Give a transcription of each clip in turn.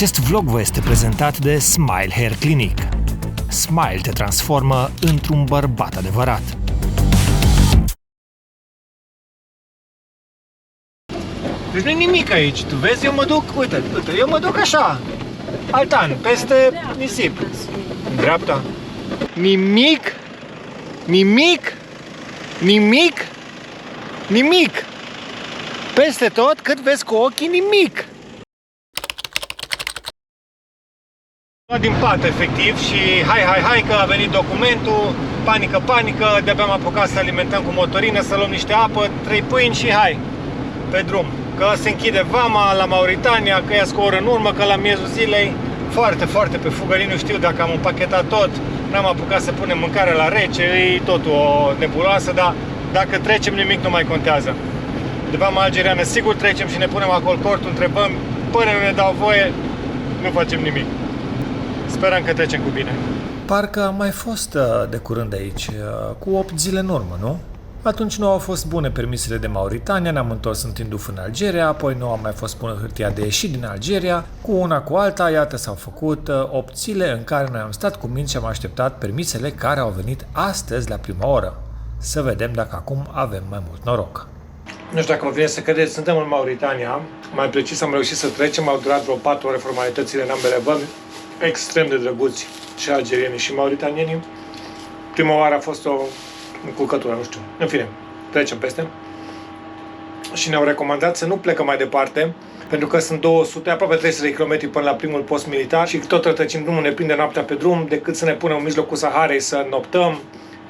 Acest vlog vă este prezentat de Smile Hair Clinic. Smile te transformă într-un bărbat adevărat. Deci nu-i nimic aici, tu vezi, eu mă duc, uite, eu mă duc așa, altan, peste nisip. În dreapta. Nimic, nimic, nimic, nimic. Peste tot, cât vezi cu ochii, nimic. Din pat, efectiv, și hai, că a venit documentul, panică, de-abia am apucat să alimentăm cu motorină, să luăm niște apă, 3 pâini și hai, pe drum. Că se închide vama la Mauritania, că ia cu o oră în urmă, că la miezul zilei, foarte pe fugă, nu știu dacă am împachetat tot, n-am apucat să punem mâncare la rece, e totul o nebuloasă, dar dacă trecem nimic nu mai contează. De vama algeriană sigur trecem și ne punem acolo cortul, întrebăm, până nu ne dau voie, nu facem nimic. Sperăm că trecem cu bine. Parcă am mai fost de curând aici, cu 8 zile în urmă, nu? Atunci nu au fost bune permisele de Mauritania, ne-am întors în Tinduf în Algeria, apoi nu a mai fost bună hârtia de ieșit din Algeria. Cu una cu alta, iată, s-au făcut 8 zile în care noi am stat cu minți și am așteptat permisele care au venit astăzi la prima oră. Să vedem dacă acum avem mai mult noroc. Nu știu dacă vă vine să credeți, suntem în Mauritania, mai precis am reușit să trecem, au durat vreo 4 ore formalitățile în ambele vămi, extrem de drăguți și algerieni și mauritanieni. Prima oară a fost o înculcătură, nu știu. În fine, trecem peste. Și ne-au recomandat să nu plecăm mai departe, pentru că sunt 200, aproape 300 de km până la primul post militar și tot rătăcim drumul, ne prinde noaptea pe drum, decât să ne punem în mijlocul Saharei să noptăm,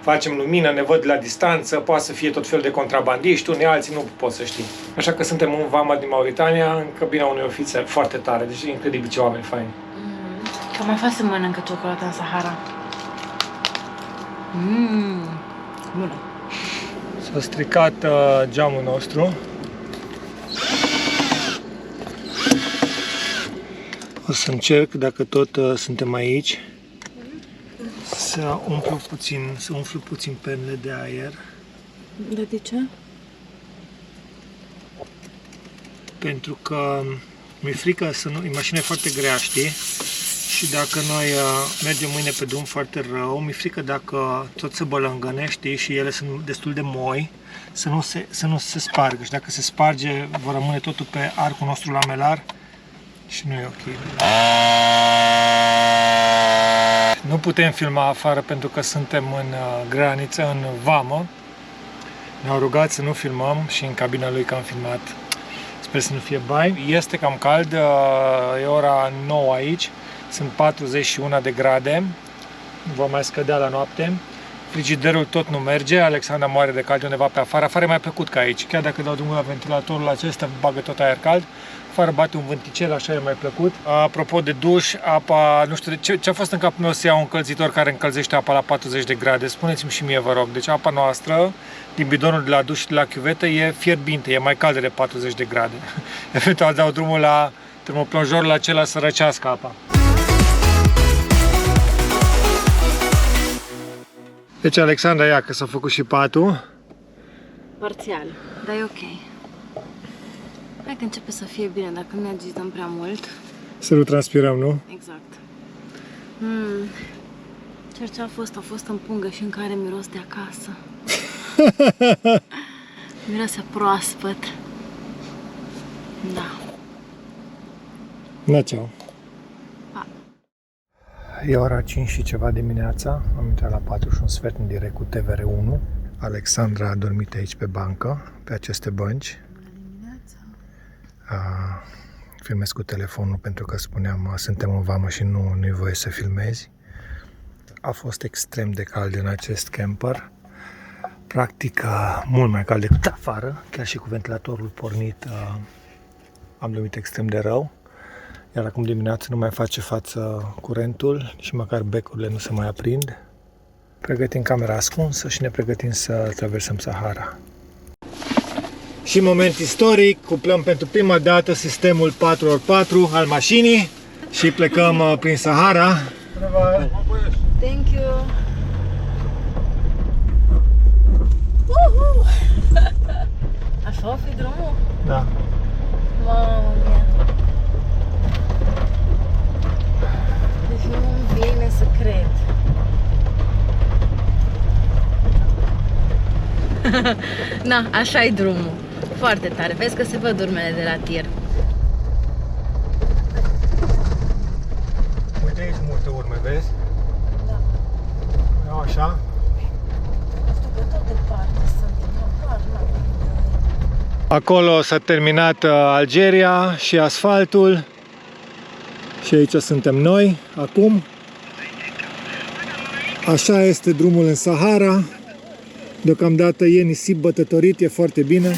facem lumină, ne văd la distanță, poate să fie tot felul de contrabandiști, unii alții nu pot să știi. Așa că suntem în vama din Mauritania, în cabina unui ofițer foarte tare, deci e incredibil ce oameni faini. Că mai fac să mănâncă ciocolată în Sahara. Bună. S-a stricat geamul nostru. O să încerc, dacă tot suntem aici, să umflu puțin pernele de aer. De ce? Pentru că mi-e frică să nu... E mașina foarte grea, știi? Și dacă noi mergem mâine pe drum foarte rău, mi-e frică dacă tot se bălângăne, știi, și ele sunt destul de moi, să nu se spargă. Și dacă se sparge, va rămâne totul pe arcul nostru lamelar și nu e ok. Nu putem filma afară pentru că suntem în graniță, în vamă. Ne-au rugat să nu filmăm și în cabina lui că am filmat. Sper să nu fie bai. Este cam cald, e ora 9 aici. Sunt 41 de grade, va mai scădea la noapte. Frigiderul tot nu merge, Alexandra moare de cald undeva pe afară. Afară e mai plăcut ca aici, chiar dacă dau drumul la ventilatorul acesta, bagă tot aer cald. Afară bate un vânticel, așa e mai plăcut. Apropo de duș, apa, nu știu ce a fost în capul meu să iau un încălzitor care încălzește apa la 40 de grade. Spuneți-mi și mie, vă rog. Deci apa noastră, din bidonul de la duș și de la chiuvetă, e fierbinte, e mai caldă de 40 de grade. Eventual dau drumul la termoplonjorul acela să răcească apa. Deci, Alexandra, ia că s-a făcut și patul. Parțial, dar e ok. Hai că începe să fie bine, dacă nu ne agităm prea mult. Să nu transpirăm, nu? Exact. Ce a fost în pungă și în care miros de acasă. Miroase proaspăt. Da. Da, ceau. E ora 5 și ceva dimineața, am intrat la 4 și un sfert în direct cu TVR1. Alexandra a dormit aici pe bancă, pe aceste bănci. Filmez cu telefonul pentru că spuneam, suntem în vamă și nu-i voie să filmezi. A fost extrem de cald în acest camper. Practic, mult mai cald decât afară, chiar și cu ventilatorul pornit am dormit extrem de rău. Iar acum dimineața nu mai face față curentul, nici măcar becurile nu se mai aprind. Pregătim camera ascunsă și ne pregătim să traversăm Sahara. Și moment istoric, cuplăm pentru prima dată sistemul 4x4 al mașinii și plecăm prin Sahara. Thank you! Așa o fi drumul? Da. Mamă mia! Na, așa e drumul. Foarte tare. Vezi că se văd urmele de la tir. Uite aici multe urme, vezi? Da. Iau așa. Nu știu că tot departe sunt. Acolo s-a terminat Algeria și asfaltul. Și aici suntem noi, acum. Așa este drumul în Sahara. Deocamdată e nisip bătătorit, e foarte bine.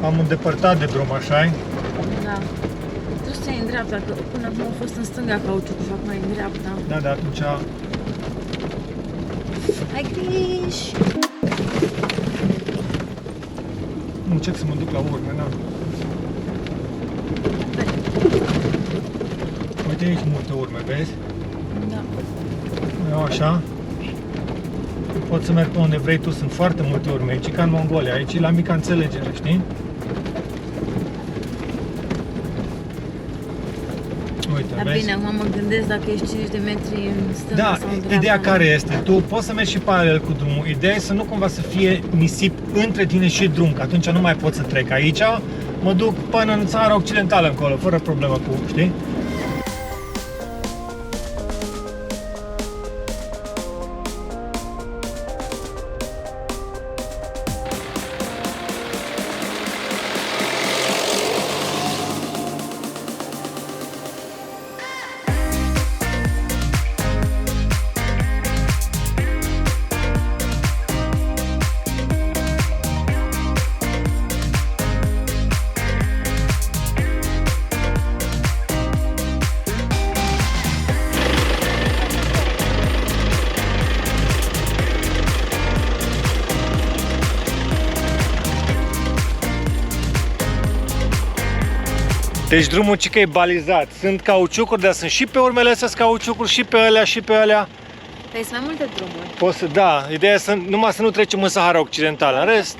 Am îndepărtat de drum, așa-i? Da. Tu să iei în dreapta, că până acum a fost în stânga cauciucul și acum e în dreapta. Da, de atunci... Ai griji! Încerc să mă duc la urmă, da. Uite aici multe urme, vezi? Da. Iau așa. Poți să merg pe unde vrei tu, sunt foarte multe urme aici, ca în Mongolia, aici e la mica înțelegere, știi? Uite, Dar vezi? bine, acum mă gândesc dacă ești 5 de metri în stânga Da, sau în dreapta. ideea care este? Tu poți să mergi și paralel cu drumul. Ideea e să nu cumva să fie nisip între tine și drum, că atunci nu mai pot să trec. Aici mă duc până în țara occidentală încolo, fără problemă cu, știi? Deci drumul cică e balizat. Sunt cauciucuri, dar sunt și pe urmele astea cauciucuri, și pe alea, și pe alea. Păi sunt mai multe drumuri. Poți să, da, ideea e numai să nu trecem în Sahara Occidentală. În rest,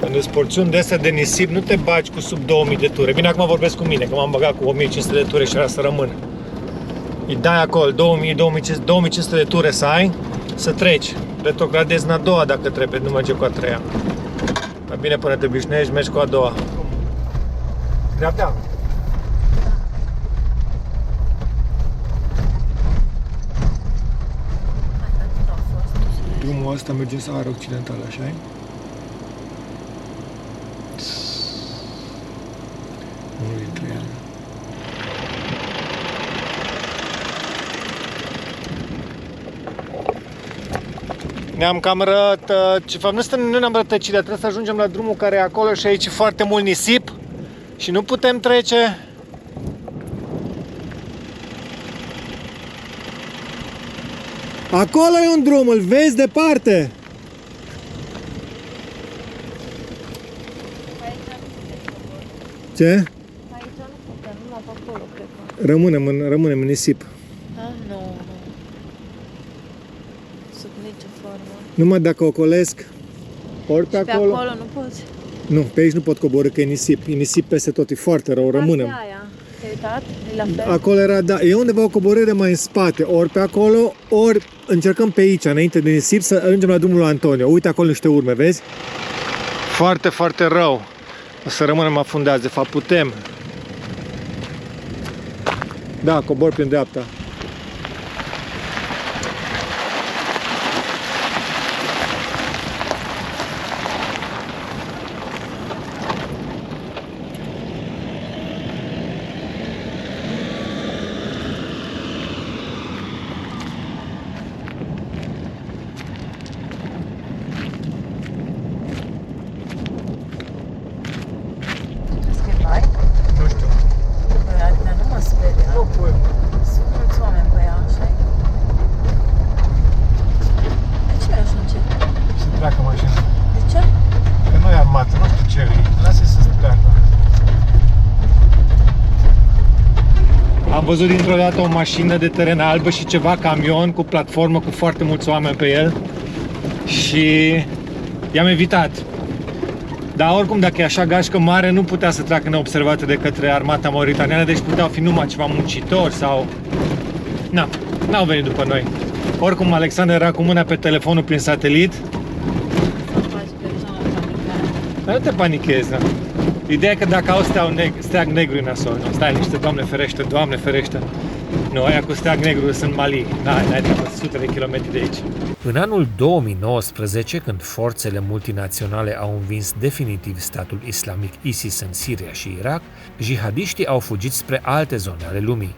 când îți porțiuni de astea de nisip, nu te bagi cu sub 2000 de ture. Bine, acum vorbesc cu mine, că m-am băgat cu 1500 de ture și era să rămân. Îi dai acolo 2500 de ture să ai, să treci. Retrogradezi în a doua dacă trebuie, nu merge cu a treia. Mai bine până te obișnuiești, mergi cu a doua. Dreapta. Drumul ăsta merge în Sahara Occidentală, așa-i? Unul dintre ele. Ne-am cam ce fapt, nu ne-am rătăcit, dar trebuie să ajungem la drumul care e acolo și aici e foarte mult nisip și nu putem trece. Acolo e un drum, îl vezi departe. Ce? Aici nu putem, numai pe acolo, cred că. Rămânem în nisip. Nu. Sub nicio formă. Numai dacă ocolesc ori pe Pe acolo. acolo nu poți. Nu, pe aici nu pot coborî, că e nisip. E nisip peste tot, e foarte rău, rămânem. Aia. Te-ai uitat? E la fel? Acolo era, da, e undeva o coborâre mai în spate, ori pe acolo, ori încercăm pe aici, înainte de nisip, să ajungem la drumul lui Antonio. Uite acolo niște urme, vezi? Foarte, foarte rău. O să rămânem afundați, de fapt putem. Da, cobor prin dreapta. Nu știu. Nu mă speria. Nu pui. Sunt mulți oameni pe ea, așa-i? De ce e așa încet? Să treacă mașina. De ce? Că nu e armată, nu știu ce e. Lasă-i să se treacă. Am văzut dintr-o dată o mașină de teren albă și ceva camion cu platformă cu foarte mulți oameni pe el și i-am evitat. Dar oricum, dacă e așa gașcă mare, nu putea să treacă neobservată de către armata mauritaniană, deci puteau fi numai ceva muncitori sau... N-au venit după noi. Oricum, Alexandru era cu mâna pe telefonul prin satelit. Dar nu te panichezi, da? Ideea e că dacă au steag negru în nasol, nu, stai niște, Doamne ferește, Doamne ferește. Nu, aia cu steag negru sunt Mali, n-ai trecut sute de kilometri de aici. În anul 2019, când forțele multinaționale au învins definitiv statul islamic ISIS în Siria și Irak, jihadiștii au fugit spre alte zone ale lumii,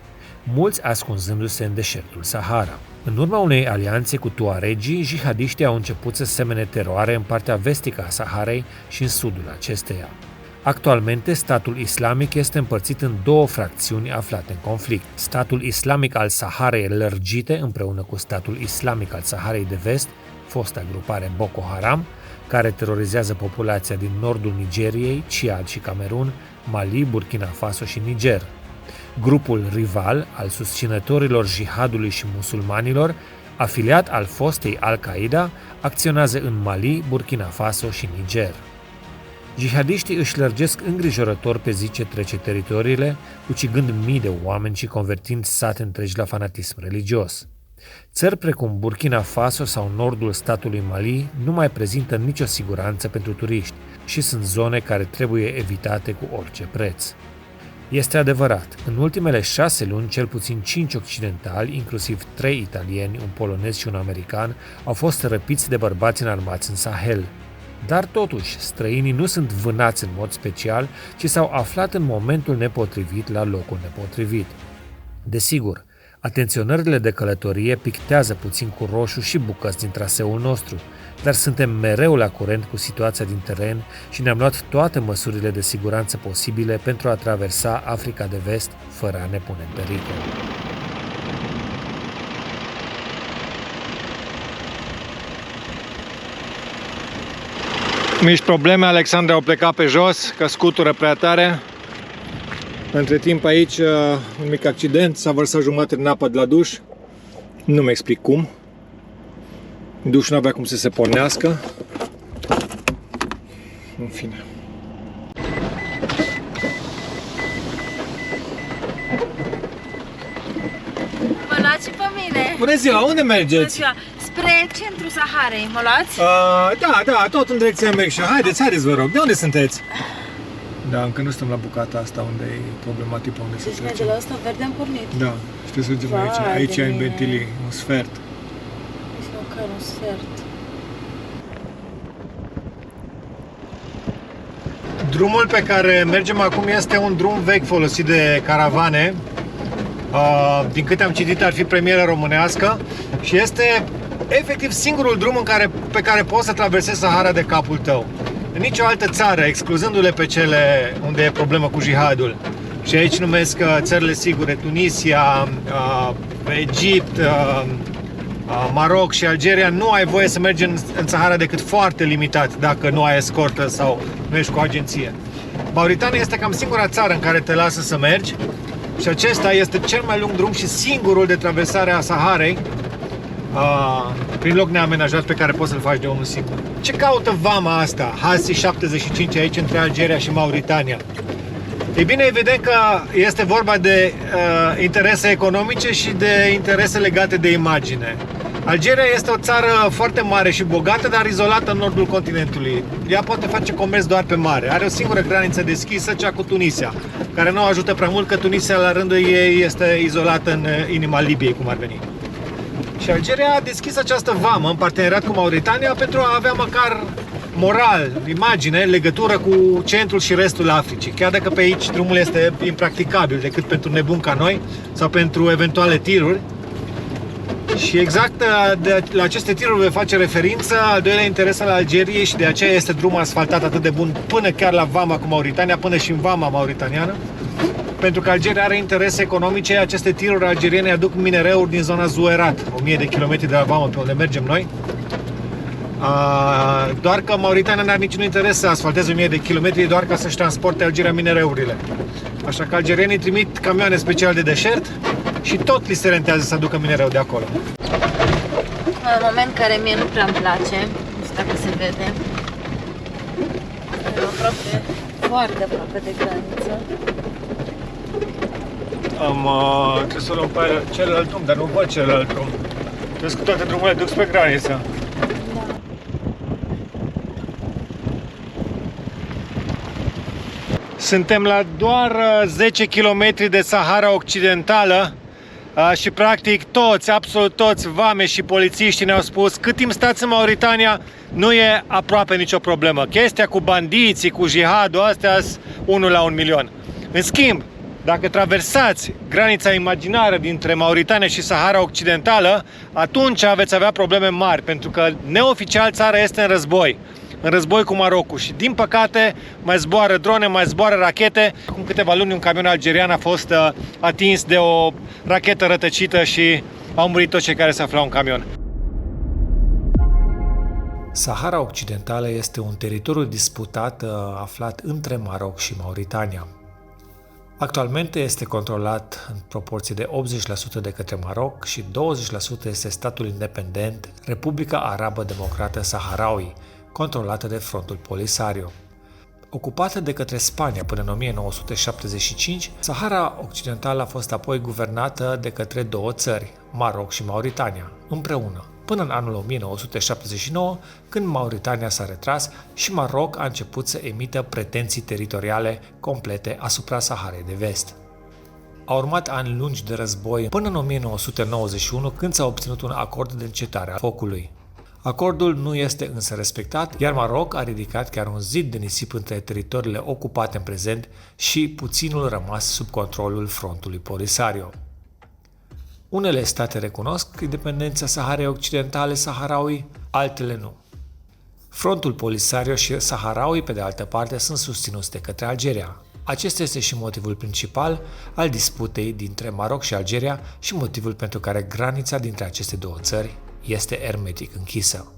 mulți ascunzându-se în deșertul Sahara. În urma unei alianțe cu tuaregii, jihadiștii au început să semene teroare în partea vestică a Saharei și în sudul acesteia. Actualmente, statul islamic este împărțit în două fracțiuni aflate în conflict. Statul islamic al Saharei lărgite împreună cu statul islamic al Saharei de vest, fosta grupare Boko Haram, care terorizează populația din nordul Nigeriei, Ciad și Camerun, Mali, Burkina Faso și Niger. Grupul rival al susținătorilor jihadului și musulmanilor, afiliat al fostei Al-Qaeda, acționează în Mali, Burkina Faso și Niger. Jihadiștii își lărgesc îngrijorător pe zi ce trece teritoriile, ucigând mii de oameni și convertind sate întregi la fanatism religios. Țări precum Burkina Faso sau nordul statului Mali nu mai prezintă nicio siguranță pentru turiști și sunt zone care trebuie evitate cu orice preț. Este adevărat, în ultimele 6 luni, cel puțin 5 occidentali, inclusiv 3 italieni, un polonez și un american, au fost răpiți de bărbați înarmați în Sahel. Dar totuși, străinii nu sunt vânați în mod special, ci s-au aflat în momentul nepotrivit la locul nepotrivit. Desigur, atenționările de călătorie pictează puțin cu roșu și bucăți din traseul nostru, dar suntem mereu la curent cu situația din teren și ne-am luat toate măsurile de siguranță posibile pentru a traversa Africa de Vest fără a ne pune în pericol. Mici probleme, Alexandra au plecat pe jos, că scutură prea tare. Între timp aici, un mic accident, s-a vărsat jumătate din apă de la duș. Nu mi explic cum. Dușul nu avea cum să se pornească. În fine. Mă luați și pe mine? Bună ziua, unde mergeți? Bună ziua. Spre centrul Saharei, mă luați? Da, tot în direcția merg și eu. Haideți, vă rog. De unde sunteți? Da, încă nu suntem la bucata asta unde e problematic, unde să Deci noi de trecem. la ăsta verde am pornit. Da, știi să mergem aici. Vai Aici de e în mine. Bentilii, un sfert. Nici măcar un sfert. Drumul pe care mergem acum este un drum vechi folosit de caravane. Din câte am citit, ar fi premieră românească și este efectiv singurul drum pe care poți să traversezi Sahara de capul tău. În nicio altă țară, excluzându-le pe cele unde e problemă cu jihadul. Și aici numesc țările sigure, Tunisia, Egipt, Maroc și Algeria, nu ai voie să mergi în Sahara decât foarte limitat, dacă nu ai escortă sau nu ești cu o agenție. Mauritania este cam singura țară în care te lasă să mergi și acesta este cel mai lung drum și singurul de traversare a Saharei prin loc neamenajat pe care poți să-l faci de unul singur. Ce caută vama asta, Hasi 75 aici între Algeria și Mauritania? Ei bine, evident că este vorba de interese economice și de interese legate de imagine. Algeria este o țară foarte mare și bogată, dar izolată în nordul continentului. Ea poate face comerț doar pe mare. Are o singură graniță deschisă, cea cu Tunisia, care nu ajută prea mult, că Tunisia la rândul ei este izolată în inima Libiei, cum ar veni. Și Algeria a deschis această vamă în parteneriat cu Mauritania pentru a avea măcar moral, imagine, legătură cu centrul și restul Africii. Chiar dacă pe aici drumul este impracticabil decât pentru nebuni ca noi sau pentru eventuale tiruri. Și exact la aceste tiruri vei face referință al doilea interes al Algeriei și de aceea este drumul asfaltat atât de bun până chiar la vama cu Mauritania, până și în vama mauritaniană. Pentru că Algeria are interese economice, aceste tiruri algeriene aduc minereuri din zona Zuerat, 1000 de kilometri de la vamă pe unde mergem noi. Doar că Mauritania n-are niciun interes să asfalteze 1000 de kilometri doar ca să-și transporte Algeria minereurile. Așa că algerienii trimit camioane speciale de deșert și tot li se rentează să aducă minereu de acolo. Un moment care mie nu prea îmi place, nu știu dacă se vede. E aproape, foarte aproape de graniță. Trebuie să luăm pe celălalt drum, dar nu văd celălalt drum. Trebuie că toate drumurile duc spre graniță. Suntem la doar 10 km de Sahara Occidentală și practic toți, absolut toți, vame și polițiștii ne-au spus cât timp stați în Mauritania nu e aproape nicio problemă. Chestia cu bandiții, cu jihadul, astea sunt 1 la 1 milion. În schimb, dacă traversați granița imaginară dintre Mauritania și Sahara Occidentală, atunci veți avea probleme mari, pentru că neoficial țara este în război cu Marocul și din păcate mai zboară drone, mai zboară rachete. Acum câteva luni un camion algerian a fost atins de o rachetă rătăcită și au murit toți cei care se aflau în camion. Sahara Occidentală este un teritoriu disputat aflat între Maroc și Mauritania. Actualmente este controlat în proporție de 80% de către Maroc și 20% este statul independent Republica Arabă Democrată Saharaui, controlată de Frontul Polisario. Ocupată de către Spania până în 1975, Sahara Occidentală a fost apoi guvernată de către două țări, Maroc și Mauritania, împreună, până în anul 1979, când Mauritania s-a retras și Maroc a început să emită pretenții teritoriale complete asupra Saharei de Vest. Au urmat ani lungi de război până în 1991, când s-a obținut un acord de încetare a focului. Acordul nu este însă respectat, iar Maroc a ridicat chiar un zid de nisip între teritoriile ocupate în prezent și puținul rămas sub controlul Frontului Polisario. Unele state recunosc independența Saharei Occidentale Saharaui, altele nu. Frontul Polisario și Saharaui, pe de altă parte, sunt susținuți de către Algeria. Acesta este și motivul principal al disputei dintre Maroc și Algeria și motivul pentru care granița dintre aceste două țări este ermetic închisă.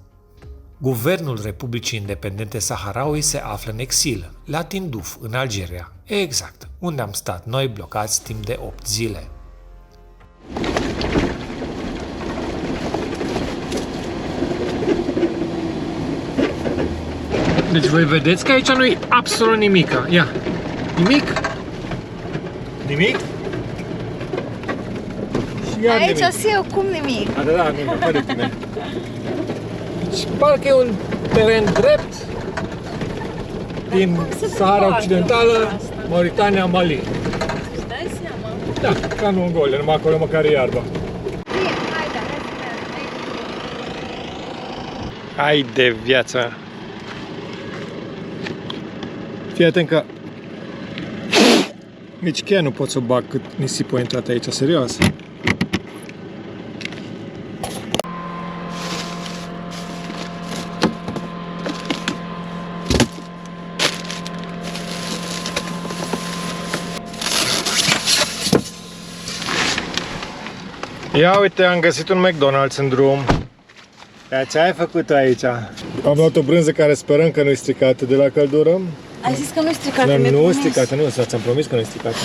Guvernul Republicii Independente Saharaui se află în exil, la Tindouf, în Algeria, exact, unde am stat noi blocați timp de 8 zile. Deci voi vedeți că aici nu e absolut nimic. Ia, nimic? Nimic? Și iar Aici nimic. eu cum nimic. Da, nimic, fără tine. Deci parcă e un teren drept din Sahara Occidentală, Mauritania, Mali. Îți dai seama? Da, ca în Mongolia, numai acolo măcar e iarba. Hai de viață! Fii atent că nici chiar nu pot să o bag cât nisipul a intrat aici, serios. Ia uite, am găsit un McDonald's în drum. Ce ai făcut aici? Am luat o brânză care sperăm că nu-i stricată de la căldură. Ai zis că nu-i stricată, Nu, mi-ai nu promis. stricată, nu, ți-am promis că nu-i stricată.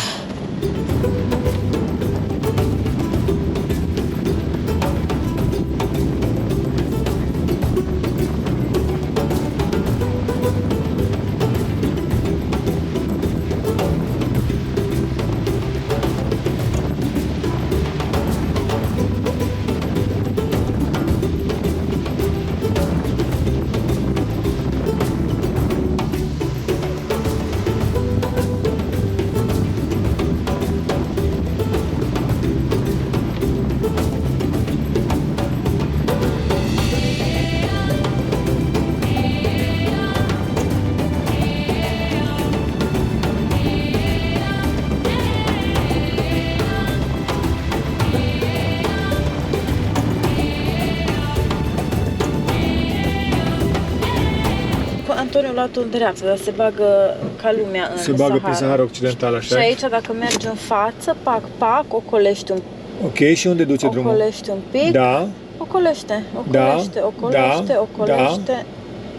Antonio luat-o în dreapta, dar se bagă ca lumea în Se bagă Sahara. prin Sahara Occidentală, Și așa? aici, dacă mergi în față, pac, ocolești un Ok, și unde duce drumul? ocolești un pic. Da, Ocolește.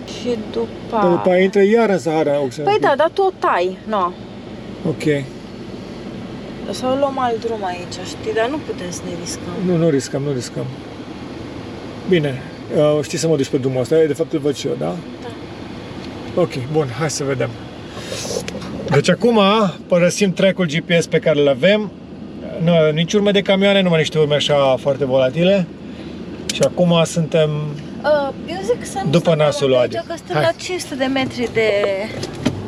Și după... dar după aia intră iar în Sahara Occidentală. Păi da, dar tu o tai, nu. Ok. Sau luăm alt drum aici, știi, dar nu putem să ne riscăm. Nu riscăm. Bine, știi să mă duci pe drumul ăsta, de fapt îl văd și eu, da? Da. Ok, bun, hai să vedem. Deci acum părăsim track-ul GPS pe care îl avem. Nu avem nici urme de camioane, numai niște urme așa foarte volatile. Și acum suntem Eu zic să nu după stăm nasul pe lui aici, Adi. că suntem Hai. la 500 de metri de...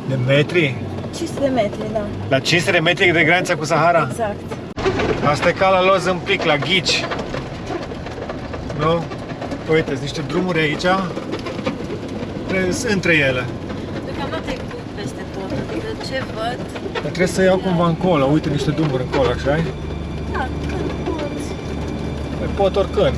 de metri. 500 de metri, da. La 500 de metri de granița cu Sahara. Exact. Asta e ca la Loz în Plic, la Ghici. Nu? Uite, sunt niște drumuri aici. Între ele. Deocamdată e bun peste tot, adică ce văd... Dar trebuie să iau cumva încolo. Uite, niște drumuri încolo, așa -i? Da, când poți. Păi pot oricând.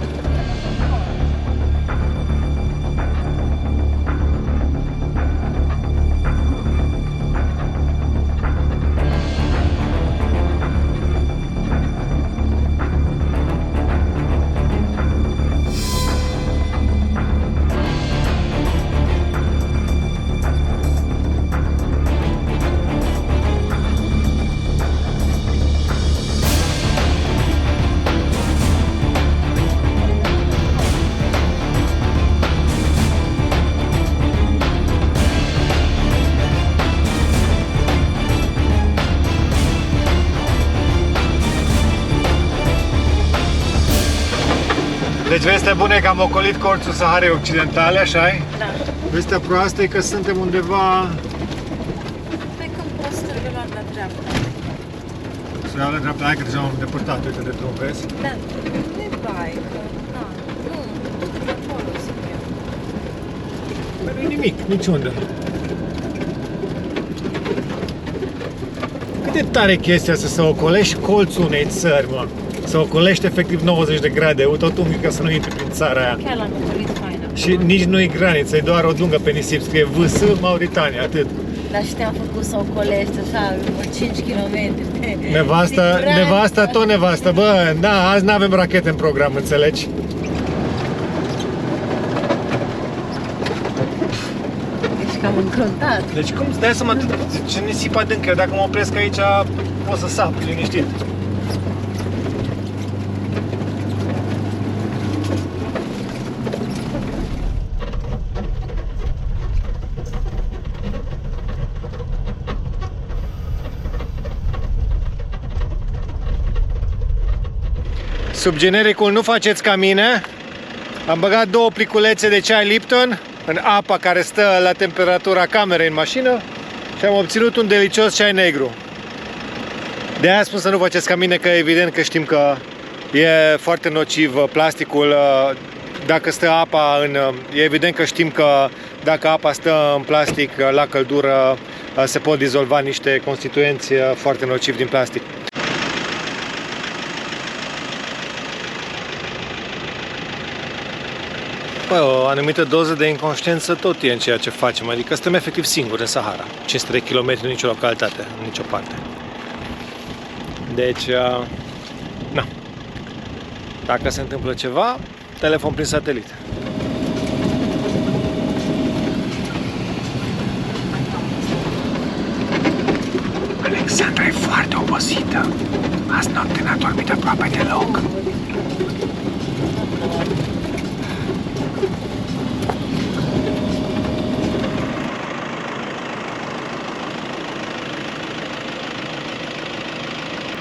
Deci vestea bună e că am ocolit colțul Saharei Occidentale, așa-i? Da. Vestea proastă e că suntem undeva... Pe când poți să trebuie luat la dreapta. Să iau la dreapta, hai că deja m-am depărtat, uite de drum, vezi? Da, nu-i bai, că... Na, nu, de acolo sunt eu. Păi nu-i nimic, niciunde. Cât de tare e chestia asta să ocolești colțul unei țări, mă? Să ocolești efectiv 90 de grade, tot unghiul ca să nu intri prin țara aia. Chiar l-am ocolit faină. Și nici nu-i graniță, e doar o dungă pe nisip, scrie VS Mauritania, atât. Dar și te-am făcut să ocolești așa, 5 km. Nevasta, bă, da, azi n-avem rachete în program, înțelegi? Ești cam încruntat. Deci cum îți dai seama ce nisip adânc, eu dacă mă opresc aici pot să sap, liniștit. Sub genericul nu faceți ca mine, am băgat 2 pliculețe de ceai Lipton în apa care stă la temperatura camerei în mașină și am obținut un delicios ceai negru. De aia spun să nu faceți ca mine, că evident că știm că e foarte nociv plasticul dacă stă apa în... E evident că știm că dacă apa stă în plastic la căldură se pot dizolva niște constituenți foarte nocivi din plastic. Păi, o anumită doză de inconștiență tot e în ceea ce facem, adică suntem efectiv singuri în Sahara. 500 de kilometri în nicio localitate, în nicio parte. Deci, na. Dacă se întâmplă ceva, telefon prin satelit. Alexandra e foarte obosită. Azi noapte n-a dormit aproape deloc.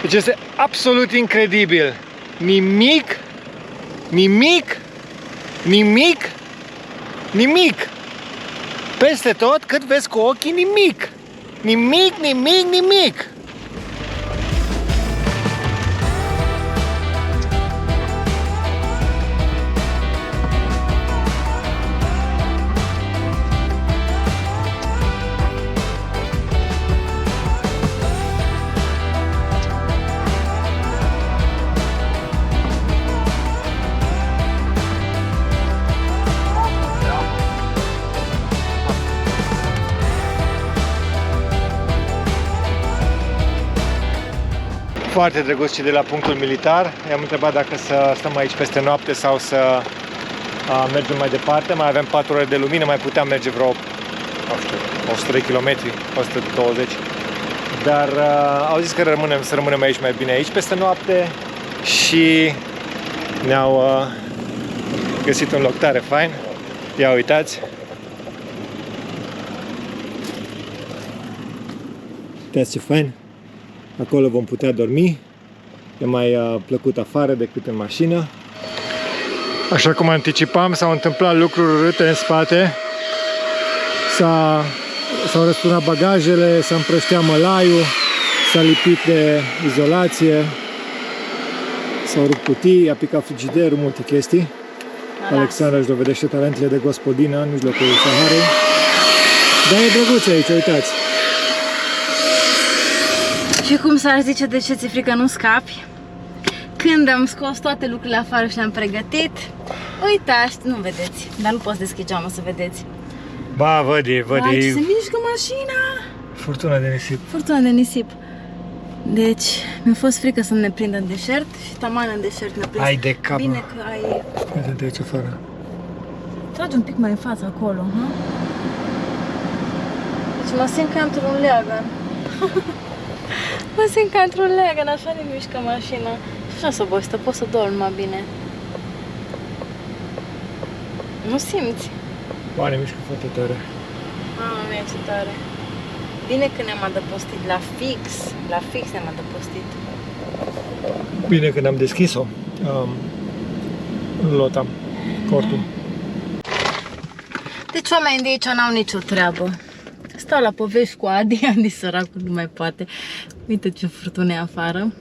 Deci este absolut incredibil. Nimic, peste tot, cât vezi cu ochii, nimic. Nimic. Foarte drăguți cei de la punctul militar. I-am întrebat dacă să stăm aici peste noapte sau să mergem mai departe. Mai avem 4 ore de lumină, mai puteam merge vreo, nu știu, 100 de kilometri, 120. Dar au zis că să rămânem aici mai bine aici peste noapte și ne-au găsit un loc tare fain. Ia uitați! Uitați ce fain! Acolo vom putea dormi. E mai plăcut afară decât în mașină. Așa cum anticipam, s-au întâmplat lucruri urâte în spate. S-au răsturnat bagajele, s-a împrăștea mălaiul, s-a lipit de izolație, s-au rupt cutii, a picat frigiderul, multe chestii. Alexandra își dovedește talentele de gospodină în mijlocul Saharei. Dar e drăguț aici, uitați! Și cum s-ar zice, de ce ți-e frică nu scapi? Când am scos toate lucrurile afară și le-am pregătit, uitați, nu vedeți, dar nu poți deschide geamul să vedeți. Ba, văd, Vai, ce se mișcă mașina! Furtuna de nisip. Furtuna de nisip. Deci, mi-a fost frică să ne prindă în deșert și taman în deșert ne-a prins. Ai de cap. Bine că ai... Uite-te aici afară. Tragi un pic mai în față acolo, ha? Deci mă simt ca într-un leagăn. Mă simt ca într-un leagăn, așa ne mișcă mașina. Și așa să obosită, pot să dorm mai bine. Nu simți? Ba, ne mișcă foarte tare. Mamă mea, ce tare. Bine că ne-am adăpostit la fix ne-am adăpostit. Bine că ne-am deschis-o. Lota, cortul. Deci oamenii de aici n-au nicio treabă. Stau la povești cu Adi săracul nu mai poate. Uite ce furtune afară.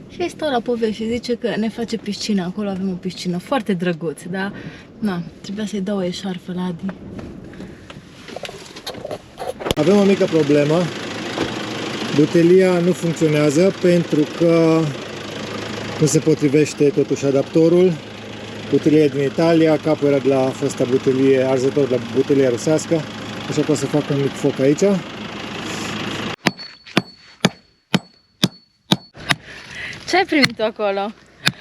Și stau la povești și zice că ne face piscină. Acolo avem o piscină foarte drăguț, dar na, trebuia să-i dau o eșarfă la Adi. Avem o mică problemă. Butelia nu funcționează pentru că nu se potrivește totuși adaptorul. Butelia din Italia, capul era de la fosta butelie, arzător la butelia rusească. Așa că o să fac un mic foc aici. Ce ai primit tu acolo?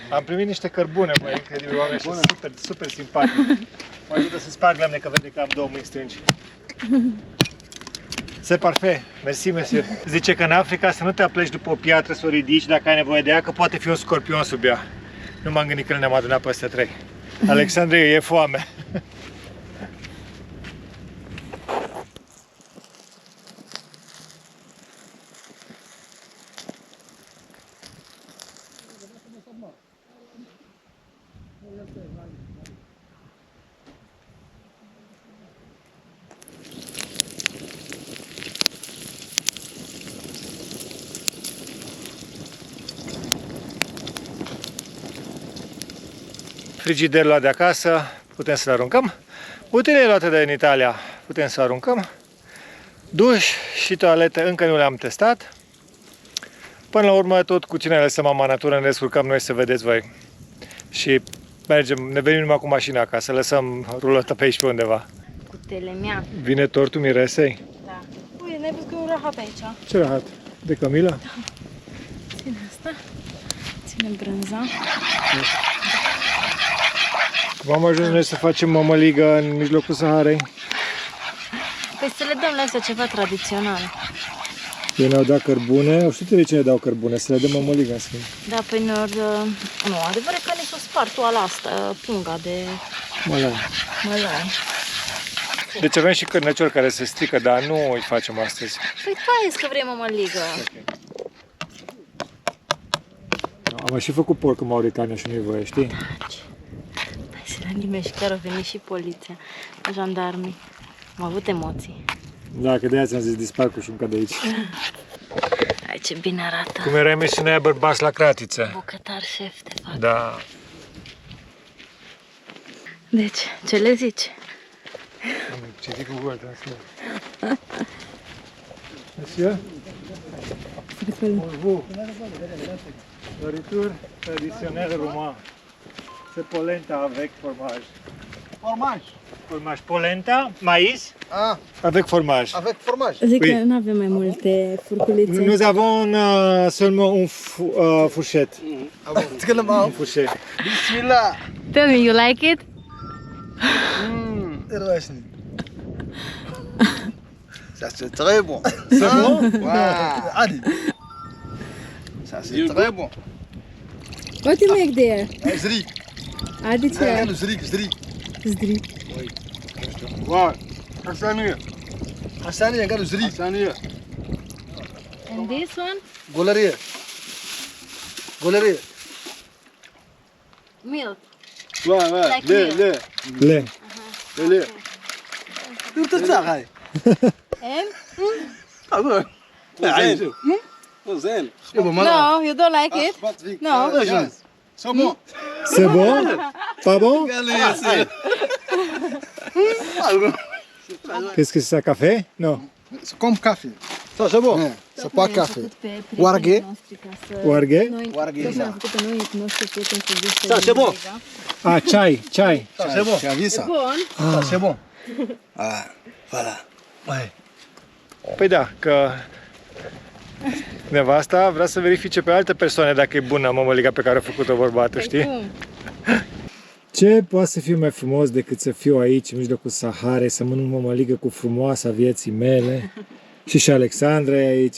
Am primit niște cărbune, mă, incredibil, oameni și super, super simpatici. Mă ajută să sparg lemne, că vede că am 2 mâini strângi. C'est parfait, merci, monsieur. Zice că în Africa să nu te apleci după o piatră să o ridici dacă ai nevoie de ea, că poate fi un scorpion sub ea. Nu m-am gândit că ne-am adunat peste 3. Alexandria, e foame. Frigiderul luat de acasă, putem să-l aruncăm. Butelia luată de în Italia, putem să aruncăm. Duș și toaletă încă nu le-am testat. Până la urmă, tot cu cine lăsăm mama natură, ne descurcăm noi, să vedeți voi. Și mergem, ne venim numai cu mașina acasă, lăsăm rulată pe aici pe undeva. Cu telemea. Vine tortul miresei. Da. Ui, n-ai văzut că e un rahat aici. Ce rahat? De Camila? Da. Ține asta. Ține brânza. Cum am ajuns noi să facem mămăligă în mijlocul Saharei? Păi să le dăm la astea ceva tradițional. Ei ne-au dat cărbune. O știu de ce ne dau cărbune? Să le dăm mămăligă în schimb. Da, păi nu, adevărat că ne s-o spart tu ala asta, punga de mălai. Deci avem și cârnăciori care se strică, dar nu îi facem astăzi. Păi tu ai zis că vrei mămăligă. Am și făcut porc în Mauritania și nu-i voie, știi? Hai să ne limești, chiar au venit și poliția, jandarmii. Am avut emoții. Da, că de-aia ți-am zis dispar cu șunca de aici. Hai, ce bine arată. Cum era emisiunea aia Bărbați la cratiță. Bucătar șef, de fapt. Da. Deci, ce le zici? Am citit cu Google Translate. Monsieur? Bonjour. Nourriture traditionnelle roumain. C'est polenta avec fromage. Fromage. Fromaj. Polenta, mais, Ah, avec fromage. avec fromage. Zic Păi- că nu avem mai multe furculițe. Nous avons seulement une fourchette. Ah bon, تكلم معاهم. Fourchette. بسم الله. Tell me, you like it? رواشني. Ça c'est très bon. C'est bon? Waouh, عادي. Ça c'est très bon. What do you make there? زريك. Adi ce? قالوا زريك زريك. Zdri. واو حسانية حسانية قالوا زريك. حسانية And this one? غولارية. غولارية. Milk. واو واو Like ليه milk. ليه ليه؟ ليه شو ترتاح هاي؟ And? زين زين يابا ما No, you don't like it? خبطت فيك No. سمو C'est bon? Pas bon? قال لي يا سيدي. Qu'est-ce que c'est ça, café? Non. C'est comme café. Ça c'est bon. C'est pas café. Oarghe? Oarghe? Oarghe, Tot da. ne-am făcut pe noi cunoscut prieteni să gustă. Da, ce bun. Ah, chai, chai. Ça c'est bon. Tu as vu ça? Bun. Ça c'est bon. Ah, voilà. Ouais. Păi da, că nevasta vrea să verifice pe alte persoane dacă e bună mămăliga pe care a făcut-o bărbatul, știi? Cum? Ce poate să fie mai frumos decât să fiu aici, în mijlocul Saharei, să mănânc mămăligă cu frumoasa vieții mele? Și Alexandra e aici.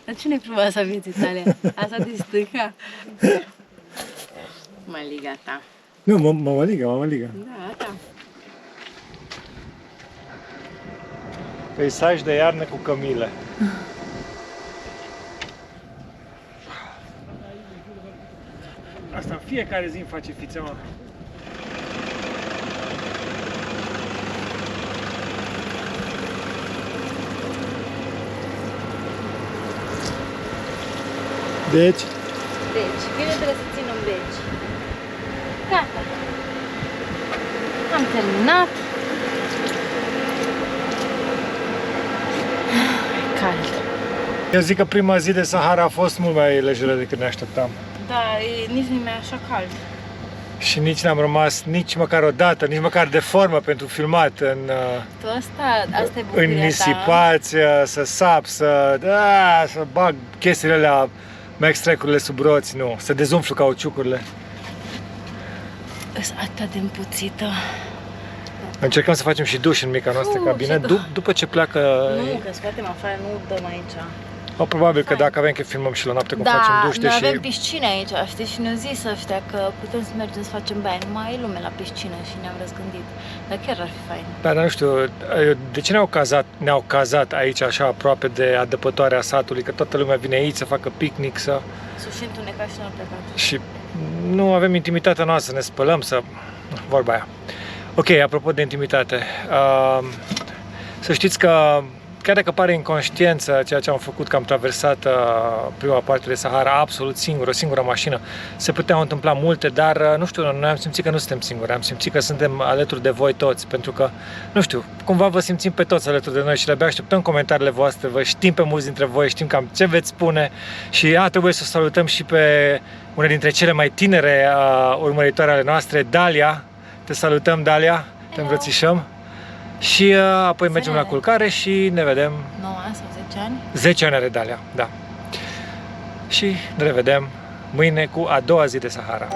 Dar cine e frumoasa vieții tale? Asta de stânca? Măliga ta. Nu, mămăliga. Da, ta. Peisaj de iarnă cu cămile. Asta în fiecare zi îmi face fița, mă. Deci, Deci, bine trebuie să ținem deci. Gata. Am terminat. Cald. eu zic că prima zi de Sahara a fost mult mai lejeră decât ne așteptam. Da, nici nu mi-e așa cald. Și nici n-am rămas nici măcar o dată, nici măcar de formă pentru filmat Tu asta e în bucuria ta. nisipați, să sap, să bag chestiile alea, Max-Track-urile sub roți, nu, să dezumflu cauciucurile. Sunt atât de împuțită. Încercăm să facem și duș în mica noastră cabină, după ce pleacă... Nu, că scoatem afară, nu dăm aici. Probabil că dacă avem chef filmăm și la noapte cum facem duș, noi deși... avem piscină aici, știi, și ne-au zis ăștia că putem să mergem să facem baie, nu mai e lume la piscină și ne-am răzgândit. Dar chiar ar fi fain. Da, dar nu știu, de ce ne-au cazat aici așa aproape de adăpătoarea satului, că toată lumea vine aici să facă picnic, să... S-o și întunecat și n-au plecat. Și nu avem intimitatea noastră, să ne spălăm, să... vorba aia. Ok, apropo de intimitate, să știți că chiar dacă pare inconștiență ceea ce am făcut, că am traversat prima parte de Sahara absolut singur, o singură mașină, se puteau întâmpla multe, dar nu știu, noi am simțit că nu suntem singuri, am simțit că suntem alături de voi toți, pentru că, nu știu, cumva vă simțim pe toți alături de noi și de-abia așteptăm comentariile voastre, vă știm pe mulți dintre voi, știm cam ce veți spune și trebuie să salutăm și pe una dintre cele mai tinere urmăritoare ale noastre, Dalia. Te salutăm, Dalia, te îmbrățișăm și apoi mergem la culcare și ne vedem. 9 ani sau 10 ani? 10 ani are Dalia, da. Și ne revedem mâine cu a doua zi de Sahara.